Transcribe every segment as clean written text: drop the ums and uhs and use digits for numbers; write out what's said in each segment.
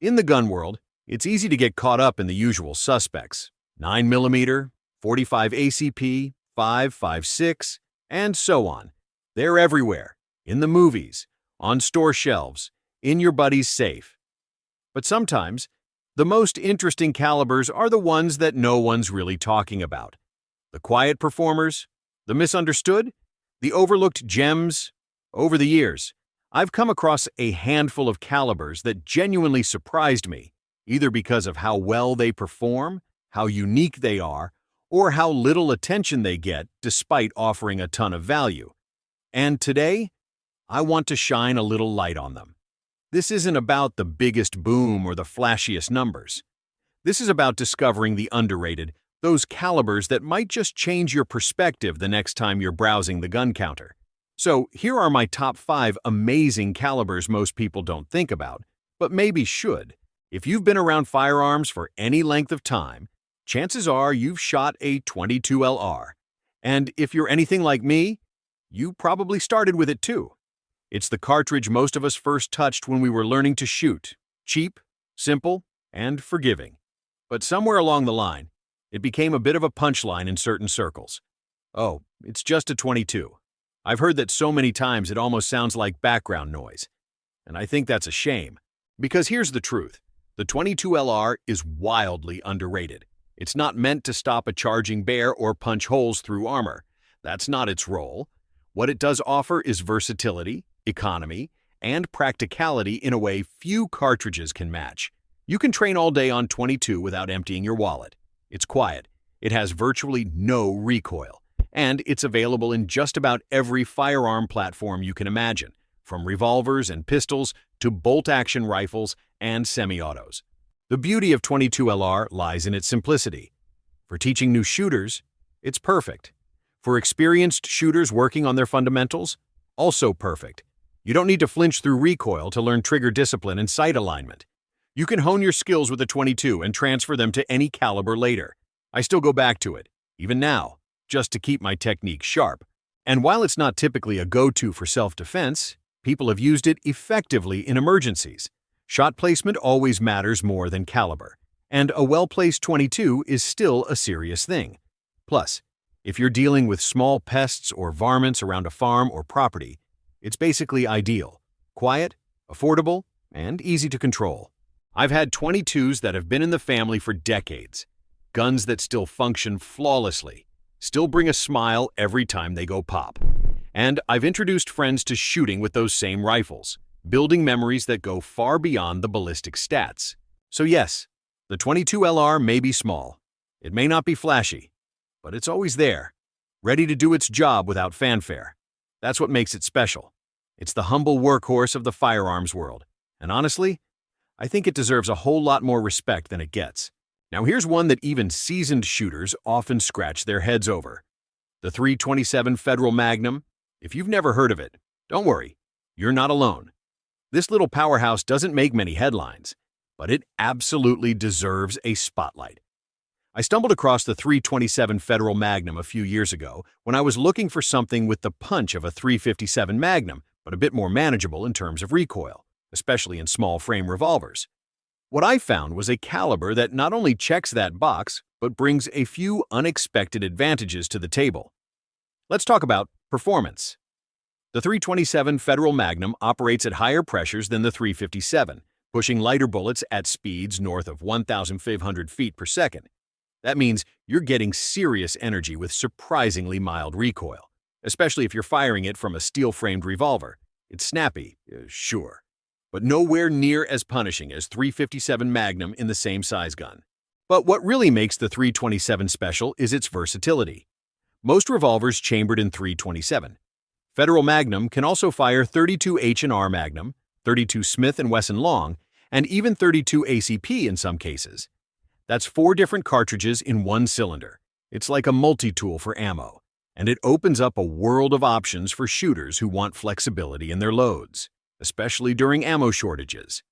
In the gun world, it's easy to get caught up in the usual suspects: 9mm, 45 ACP, 5.56, and so on. They're everywhere, in the movies, on store shelves, in your buddy's safe. But sometimes, the most interesting calibers are the ones that no one's really talking about. The quiet performers, the misunderstood, the overlooked gems. Over the years, I've come across a handful of calibers that genuinely surprised me, either because of how well they perform, how unique they are, or how little attention they get despite offering a ton of value. And today, I want to shine a little light on them. This isn't about the biggest boom or the flashiest numbers. This is about discovering the underrated, those calibers that might just change your perspective the next time you're browsing the gun counter. So here are my top 5 amazing calibers most people don't think about, but maybe should. If you've been around firearms for any length of time, chances are you've shot a .22 LR. And if you're anything like me, you probably started with it too. It's the cartridge most of us first touched when we were learning to shoot. Cheap, simple, and forgiving. But somewhere along the line, it became a bit of a punchline in certain circles. Oh, it's just a .22. I've heard that so many times it almost sounds like background noise. And I think that's a shame. Because here's the truth. The .22 LR is wildly underrated. It's not meant to stop a charging bear or punch holes through armor. That's not its role. What it does offer is versatility, economy, and practicality in a way few cartridges can match. You can train all day on .22 without emptying your wallet. It's quiet, it has virtually no recoil, and it's available in just about every firearm platform you can imagine, from revolvers and pistols to bolt-action rifles and semi-autos. The beauty of .22 LR lies in its simplicity. For teaching new shooters, it's perfect. For experienced shooters working on their fundamentals, also perfect. You don't need to flinch through recoil to learn trigger discipline and sight alignment. You can hone your skills with a .22 and transfer them to any caliber later. I still go back to it, even now, just to keep my technique sharp. And while it's not typically a go-to for self-defense, people have used it effectively in emergencies. Shot placement always matters more than caliber, and a well-placed .22 is still a serious thing. Plus, if you're dealing with small pests or varmints around a farm or property, it's basically ideal. Quiet, affordable, and easy to control. I've had .22s that have been in the family for decades. Guns that still function flawlessly, still bring a smile every time they go pop. And I've introduced friends to shooting with those same rifles, building memories that go far beyond the ballistic stats. So yes, the .22 LR may be small. It may not be flashy, but it's always there, ready to do its job without fanfare. That's what makes it special. It's the humble workhorse of the firearms world. And honestly, I think it deserves a whole lot more respect than it gets. Now here's one that even seasoned shooters often scratch their heads over. The .327 Federal Magnum. If you've never heard of it, don't worry, you're not alone. This little powerhouse doesn't make many headlines, but it absolutely deserves a spotlight. I stumbled across the .327 Federal Magnum a few years ago when I was looking for something with the punch of a .357 Magnum, but a bit more manageable in terms of recoil, especially in small frame revolvers. What I found was a caliber that not only checks that box, but brings a few unexpected advantages to the table. Let's talk about performance. The .327 Federal Magnum operates at higher pressures than the .357, pushing lighter bullets at speeds north of 1,500 feet per second. That means you're getting serious energy with surprisingly mild recoil, especially if you're firing it from a steel-framed revolver. It's snappy, sure, but nowhere near as punishing as .357 Magnum in the same size gun. But what really makes the .327 special is its versatility. Most revolvers chambered in .327. Federal Magnum can also fire .32 H&R Magnum, .32 Smith & Wesson Long, and even .32 ACP in some cases. That's 4 different cartridges in one cylinder. It's like a multi-tool for ammo, and it opens up a world of options for shooters who want flexibility in their loads, especially during ammo shortages.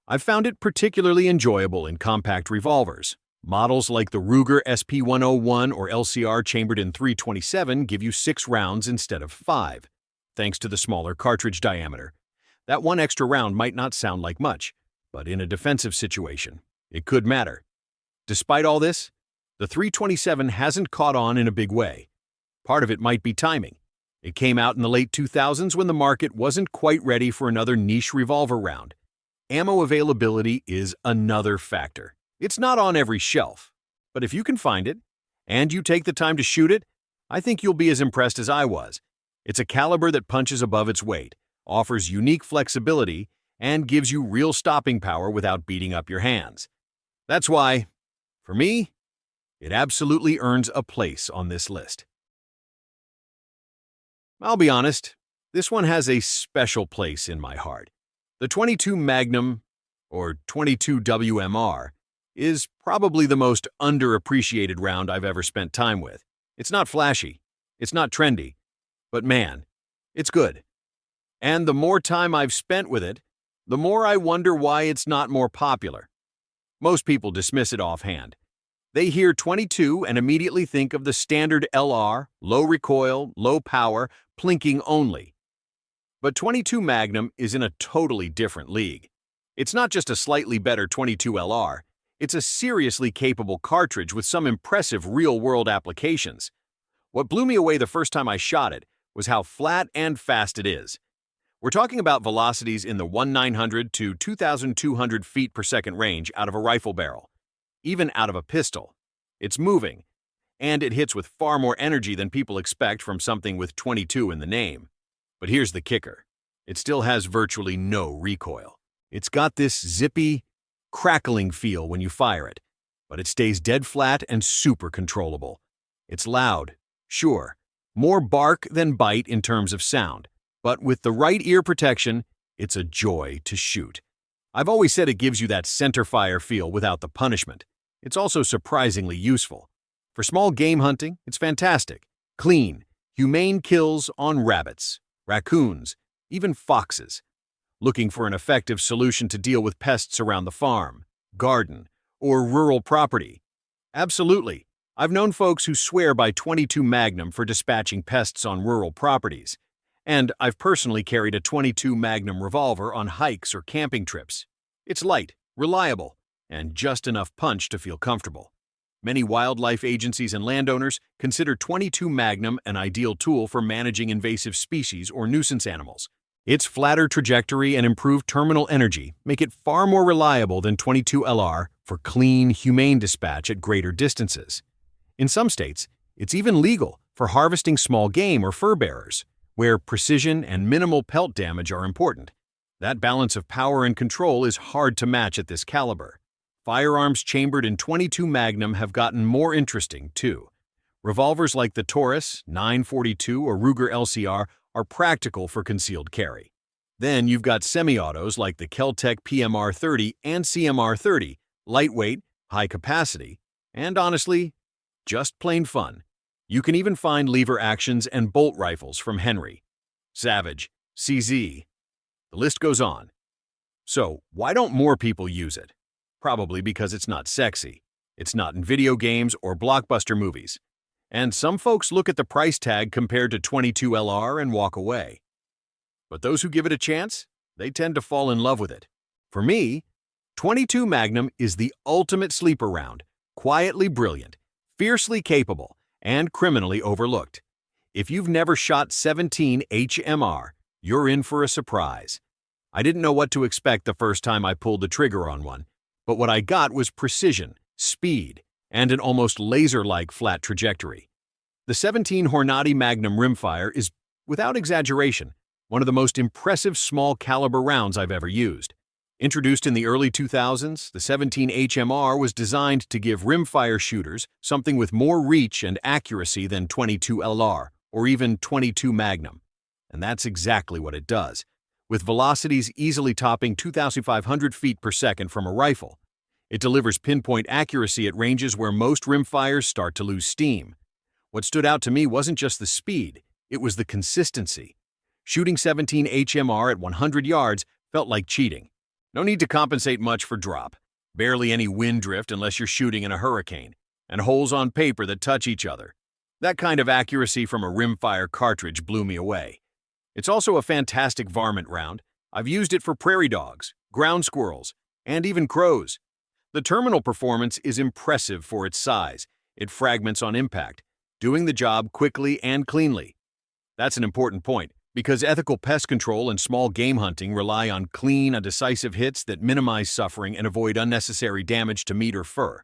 I've found it particularly enjoyable in compact revolvers. Models like the Ruger SP101 or LCR chambered in .327 give you 6 rounds instead of 5, thanks to the smaller cartridge diameter. That one extra round might not sound like much, but in a defensive situation, it could matter. Despite all this, the .327 hasn't caught on in a big way. Part of it might be timing. It came out in the late 2000s when the market wasn't quite ready for another niche revolver round. Ammo availability is another factor. It's not on every shelf, but if you can find it, and you take the time to shoot it, I think you'll be as impressed as I was. It's a caliber that punches above its weight, offers unique flexibility, and gives you real stopping power without beating up your hands. That's why, for me, it absolutely earns a place on this list. I'll be honest, this one has a special place in my heart. The .22 Magnum, or .22 WMR, is probably the most underappreciated round I've ever spent time with. It's not flashy, it's not trendy, but man, it's good. And the more time I've spent with it, the more I wonder why it's not more popular. Most people dismiss it offhand. They hear .22 and immediately think of the standard LR, low recoil, low power, plinking only. But .22 Magnum is in a totally different league. It's not just a slightly better .22 LR, it's a seriously capable cartridge with some impressive real-world applications. What blew me away the first time I shot it was how flat and fast it is. We're talking about velocities in the 1,900 to 2,200 feet per second range out of a rifle barrel. Even out of a pistol. It's moving, and it hits with far more energy than people expect from something with .22 in the name. But here's the kicker. It still has virtually no recoil. It's got this zippy, crackling feel when you fire it, but it stays dead flat and super controllable. It's loud, sure, more bark than bite in terms of sound, but with the right ear protection, it's a joy to shoot. I've always said it gives you that centerfire feel without the punishment. It's also surprisingly useful. For small game hunting, it's fantastic. Clean, humane kills on rabbits, raccoons, even foxes. Looking for an effective solution to deal with pests around the farm, garden, or rural property? Absolutely. I've known folks who swear by .22 Magnum for dispatching pests on rural properties. And I've personally carried a .22 Magnum revolver on hikes or camping trips. It's light, reliable, and just enough punch to feel comfortable. Many wildlife agencies and landowners consider .22 Magnum an ideal tool for managing invasive species or nuisance animals. Its flatter trajectory and improved terminal energy make it far more reliable than .22 LR for clean, humane dispatch at greater distances. In some states, it's even legal for harvesting small game or fur bearers, where precision and minimal pelt damage are important. That balance of power and control is hard to match at this caliber. Firearms chambered in .22 Magnum have gotten more interesting, too. Revolvers like the Taurus, 942, or Ruger LCR are practical for concealed carry. Then you've got semi-autos like the Kel-Tec PMR-30 and CMR-30, lightweight, high capacity, and honestly, just plain fun. You can even find lever actions and bolt rifles from Henry, Savage, CZ. The list goes on. So, why don't more people use it? Probably because it's not sexy. It's not in video games or blockbuster movies. And some folks look at the price tag compared to .22 LR and walk away. But those who give it a chance, they tend to fall in love with it. For me, .22 Magnum is the ultimate sleeper round, quietly brilliant, fiercely capable, and criminally overlooked. If you've never shot 17 HMR, you're in for a surprise. I didn't know what to expect the first time I pulled the trigger on one, but what I got was precision, speed, and an almost laser-like flat trajectory. The 17 Hornady Magnum rimfire is, without exaggeration, one of the most impressive small-caliber rounds I've ever used. Introduced in the early 2000s, the 17 HMR was designed to give rimfire shooters something with more reach and accuracy than .22 LR or even .22 Magnum. And that's exactly what it does. With velocities easily topping 2,500 feet per second from a rifle, it delivers pinpoint accuracy at ranges where most rimfires start to lose steam. What stood out to me wasn't just the speed, it was the consistency. Shooting 17 HMR at 100 yards felt like cheating. No need to compensate much for drop, barely any wind drift unless you're shooting in a hurricane, and holes on paper that touch each other. That kind of accuracy from a rimfire cartridge blew me away. It's also a fantastic varmint round. I've used it for prairie dogs, ground squirrels, and even crows. The terminal performance is impressive for its size. It fragments on impact, doing the job quickly and cleanly. That's an important point, because ethical pest control and small game hunting rely on clean and decisive hits that minimize suffering and avoid unnecessary damage to meat or fur.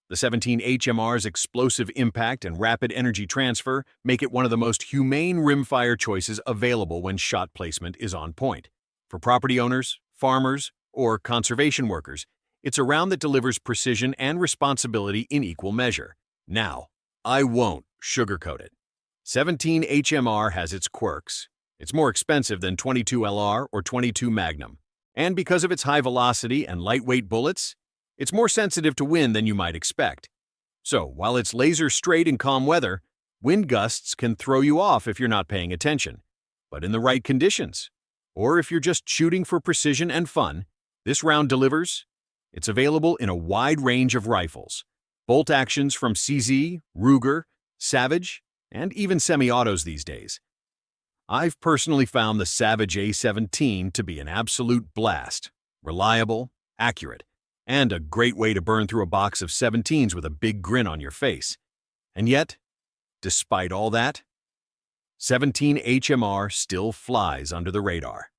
The 17 HMR's explosive impact and rapid energy transfer make it one of the most humane rimfire choices available when shot placement is on point. For property owners, farmers, or conservation workers, it's a round that delivers precision and responsibility in equal measure. Now, I won't sugarcoat it. 17 HMR has its quirks. It's more expensive than 22 LR or 22 Magnum. And because of its high velocity and lightweight bullets, it's more sensitive to wind than you might expect. So, while it's laser straight in calm weather, wind gusts can throw you off if you're not paying attention. But in the right conditions, or if you're just shooting for precision and fun, this round delivers. It's available in a wide range of rifles. Bolt actions from CZ, Ruger, Savage, and even semi-autos these days. I've personally found the Savage A17 to be an absolute blast, reliable, accurate, and a great way to burn through a box of 17s with a big grin on your face. And yet, despite all that, 17 HMR still flies under the radar.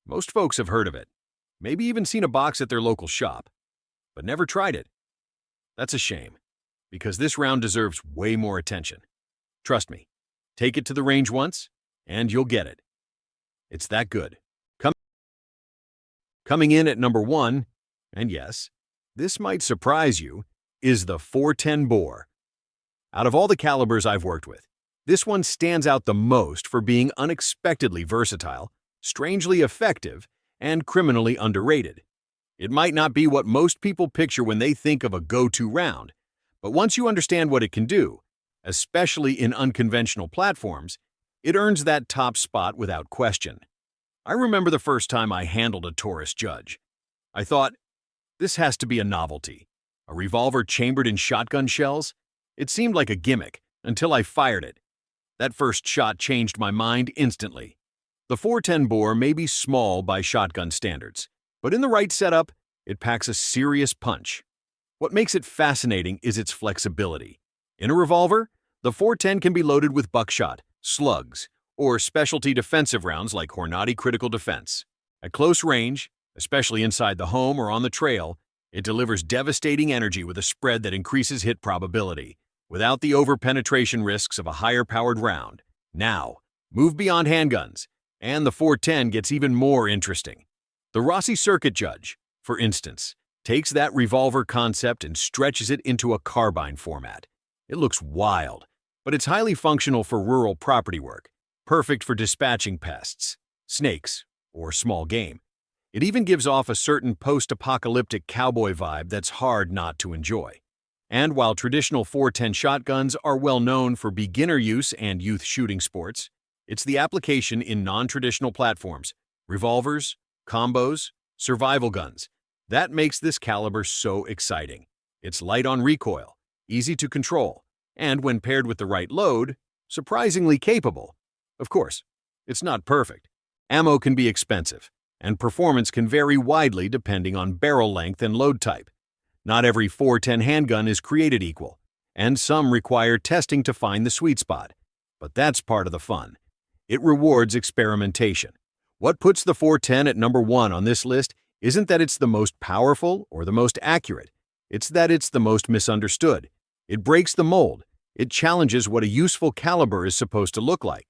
Most folks have heard of it, maybe even seen a box at their local shop, but never tried it. That's a shame, because this round deserves way more attention. Trust me, take it to the range once, and you'll get it. It's that good. Coming in at number 1, and yes, this might surprise you, is the 410 bore. Out of all the calibers I've worked with, this one stands out the most for being unexpectedly versatile, strangely effective, and criminally underrated. It might not be what most people picture when they think of a go-to round, but once you understand what it can do, especially in unconventional platforms, it earns that top spot without question. I remember the first time I handled a Taurus Judge. I thought, this has to be a novelty. A revolver chambered in shotgun shells? It seemed like a gimmick until I fired it. That first shot changed my mind instantly. The 410 bore may be small by shotgun standards, but in the right setup, it packs a serious punch. What makes it fascinating is its flexibility. In a revolver, the 410 can be loaded with buckshot, slugs, or specialty defensive rounds like Hornady Critical Defense. At close range, especially inside the home or on the trail, it delivers devastating energy with a spread that increases hit probability, without the over-penetration risks of a higher-powered round. Now, move beyond handguns, and the 410 gets even more interesting. The Rossi Circuit Judge, for instance, takes that revolver concept and stretches it into a carbine format. It looks wild, but it's highly functional for rural property work, perfect for dispatching pests, snakes, or small game. It even gives off a certain post-apocalyptic cowboy vibe that's hard not to enjoy. And while traditional 410 shotguns are well known for beginner use and youth shooting sports, it's the application in non-traditional platforms, revolvers, combos, survival guns, that makes this caliber so exciting. It's light on recoil, easy to control, and when paired with the right load, surprisingly capable. Of course, it's not perfect. Ammo can be expensive, and performance can vary widely depending on barrel length and load type. Not every 410 handgun is created equal, and some require testing to find the sweet spot. But that's part of the fun. It rewards experimentation. What puts the 410 at number 1 on this list isn't that it's the most powerful or the most accurate. It's that it's the most misunderstood. It breaks the mold. It challenges what a useful caliber is supposed to look like.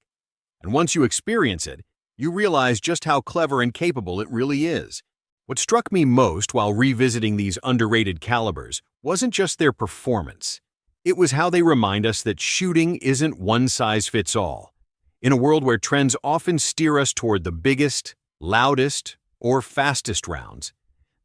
And once you experience it, you realize just how clever and capable it really is. What struck me most while revisiting these underrated calibers wasn't just their performance. It was how they remind us that shooting isn't one size fits all. In a world where trends often steer us toward the biggest, loudest, or fastest rounds,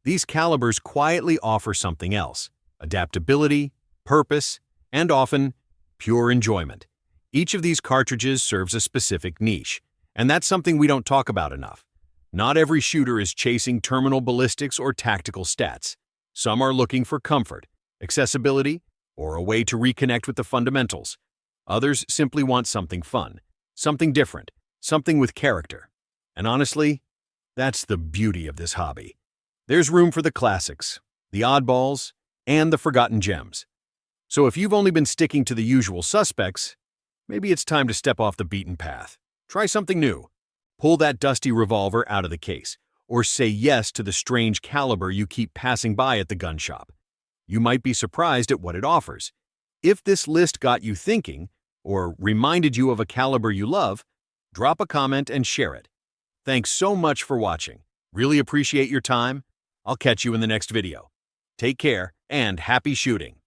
these calibers quietly offer something else: adaptability, purpose, and often pure enjoyment. Each of these cartridges serves a specific niche, and that's something we don't talk about enough. Not every shooter is chasing terminal ballistics or tactical stats. Some are looking for comfort, accessibility, or a way to reconnect with the fundamentals. Others simply want something fun, something different, something with character. And honestly, that's the beauty of this hobby. There's room for the classics, the oddballs, and the forgotten gems. So if you've only been sticking to the usual suspects, maybe it's time to step off the beaten path. Try something new. Pull that dusty revolver out of the case, or say yes to the strange caliber you keep passing by at the gun shop. You might be surprised at what it offers. If this list got you thinking, or reminded you of a caliber you love, drop a comment and share it. Thanks so much for watching. Really appreciate your time. I'll catch you in the next video. Take care and happy shooting.